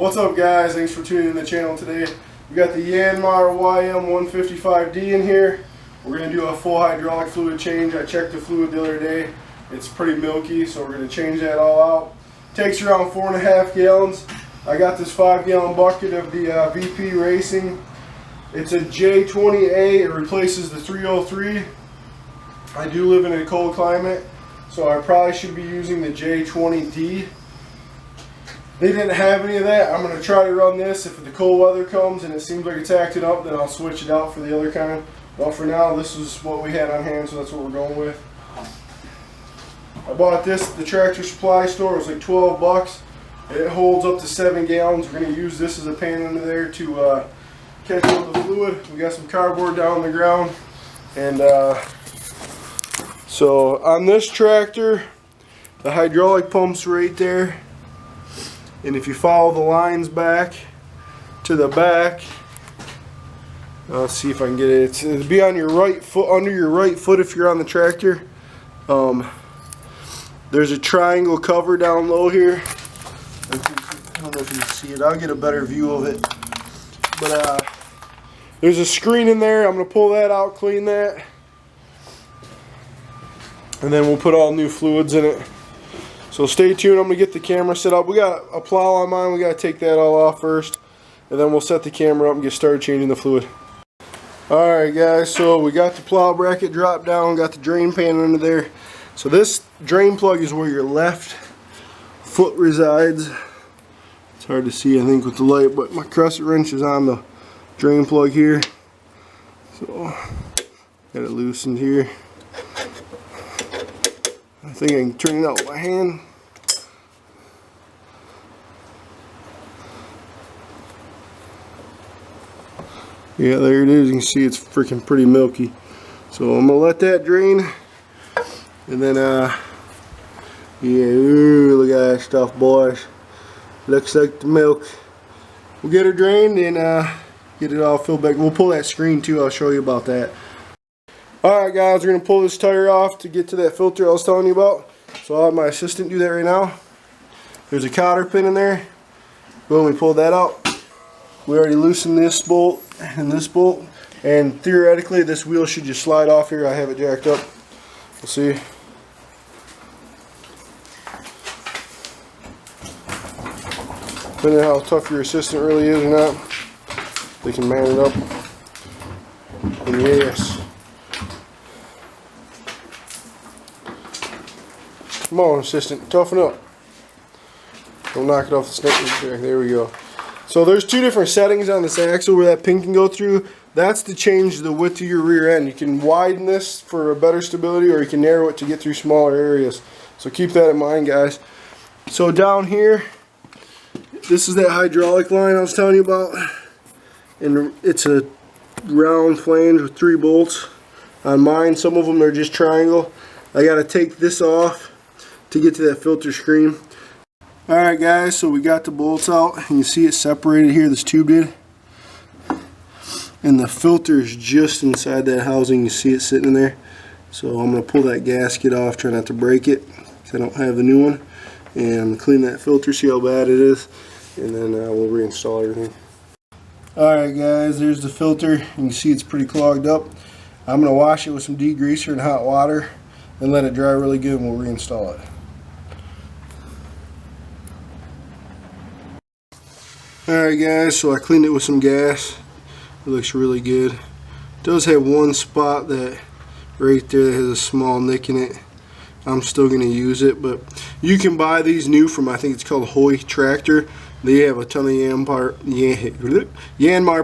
What's up, guys? Thanks for tuning in to the channel today. We got the Yanmar 155D in here. We're going to do a full hydraulic fluid change. I checked the fluid the other day. It's pretty milky, so we're going to change that all out. Takes around 4.5 gallons. I got this 5-gallon bucket of the VP Racing. It's a J20A. It replaces the 303. I do live in a cold climate, so I probably should be using the J20D. They didn't have any of that. I'm going to try to run this. If the cold weather comes and it seems like it's acting up, then I'll switch it out for the other kind. But for now, this is what we had on hand, so that's what we're going with. I bought this at the tractor supply store. It was like 12 bucks. It holds up to 7 gallons. We're going to use this as a pan under there to catch all the fluid. We got some cardboard down on the ground. And so on this tractor, the hydraulic pump's right there. And if you follow the lines back to the back, let's see if I can get it. It'll be on your right foot, under your right foot if you're on the tractor. There's a triangle cover down low here. I don't know if you can see it. I'll get a better view of it. But there's a screen in there. I'm going to pull that out, clean that. And then we'll put all new fluids in it. So stay tuned. I'm going to get the camera set up. We got a plow on mine. We got to take that all off first. And then we'll set the camera up and get started changing the fluid. Alright guys, so we got the plow bracket dropped down. Got the drain pan under there. So this drain plug is where your left foot resides. It's hard to see, I think, with the light, but my crescent wrench is on the drain plug here. So got it loosened here. I think I can turn it out with my hand. Yeah, there it is. You can see it's freaking pretty milky. So I'm gonna let that drain, and then yeah, ooh, look at that stuff, boys. Looks like the milk. We'll get her drained and get it all filled back. We'll pull that screen too. I'll show you about that. Alright guys, we're going to pull this tire off to get to that filter I was telling you about. So I'll have my assistant do that right now. There's a cotter pin in there. Boom, we pulled that out. We already loosened this bolt and this bolt. And theoretically this wheel should just slide off here. I have it jacked up. We'll see. Depending on how tough your assistant really is or not, they can man it up. And yes. Come on, assistant, toughen up. Don't knock it off the snake there. There we go. So there's two different settings on this axle where that pin can go through. That's to change the width of your rear end. You can widen this for a better stability, or you can narrow it to get through smaller areas. So keep that in mind, guys. So down here, this is that hydraulic line I was telling you about. And it's a round flange with 3 bolts. On mine, some of them are just triangle. I got to take this off to get to that filter screen. Alright guys, so we got the bolts out. You can see it separated here, this tube did. And the filter is just inside that housing. You see it sitting in there. So I'm going to pull that gasket off, try not to break it, because I don't have the new one. And clean that filter, see how bad it is. And then we'll reinstall everything. Alright guys, there's the filter. You can see it's pretty clogged up. I'm going to wash it with some degreaser and hot water and let it dry really good, and we'll reinstall it. Alright guys, so I cleaned it with some gas. It looks really good. It does have one spot that right there that has a small nick in it. I'm still going to use it, but you can buy these new from, I think it's called Hoy Tractor. They have a ton of Yanmar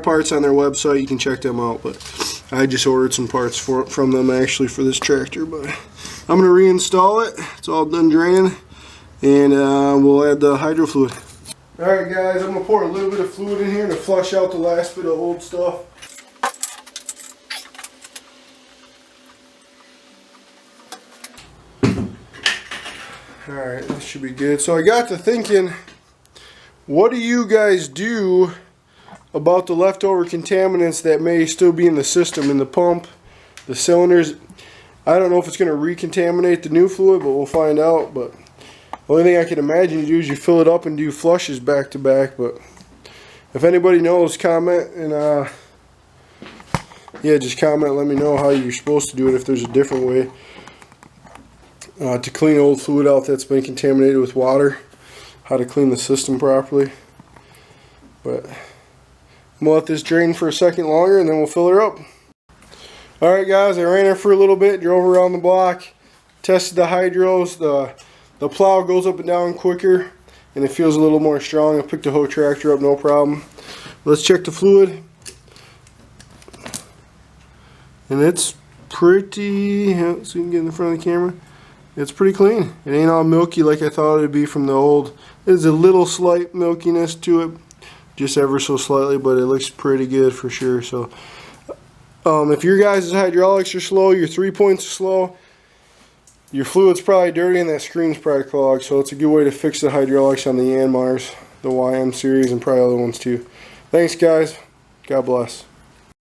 parts on their website. You can check them out, but I just ordered some parts from them actually for this tractor. But I'm going to reinstall it. It's all done draining, and we'll add the Hydrofluid. Alright guys, I'm going to pour a little bit of fluid in here to flush out the last bit of old stuff. Alright, this should be good. So I got to thinking, what do you guys do about the leftover contaminants that may still be in the system, in the pump, the cylinders? I don't know if it's going to recontaminate the new fluid, but we'll find out. But the only thing I can imagine you do is you fill it up and do flushes back to back, but If anybody knows, comment, and yeah, just comment, let me know how you're supposed to do it, if there's a different way to clean old fluid out that's been contaminated with water, how to clean the system properly. But I'm gonna let this drain for a second longer and then we'll fill her up. Alright guys, I ran her for a little bit, drove around the block, tested the hydros. The plow goes up and down quicker and it feels a little more strong. I picked the hoe tractor up, no problem. Let's check the fluid. And it's pretty, so you can get in the front of the camera, it's pretty clean. It ain't all milky like I thought it would be from the old. There's a little slight milkiness to it, just ever so slightly, but it looks pretty good for sure. So if your guys' hydraulics are slow, your 3-points are slow, your fluid's probably dirty and that screen's probably clogged, so it's a good way to fix the hydraulics on the Yanmars, the YM series, and probably other ones too. Thanks guys, God bless.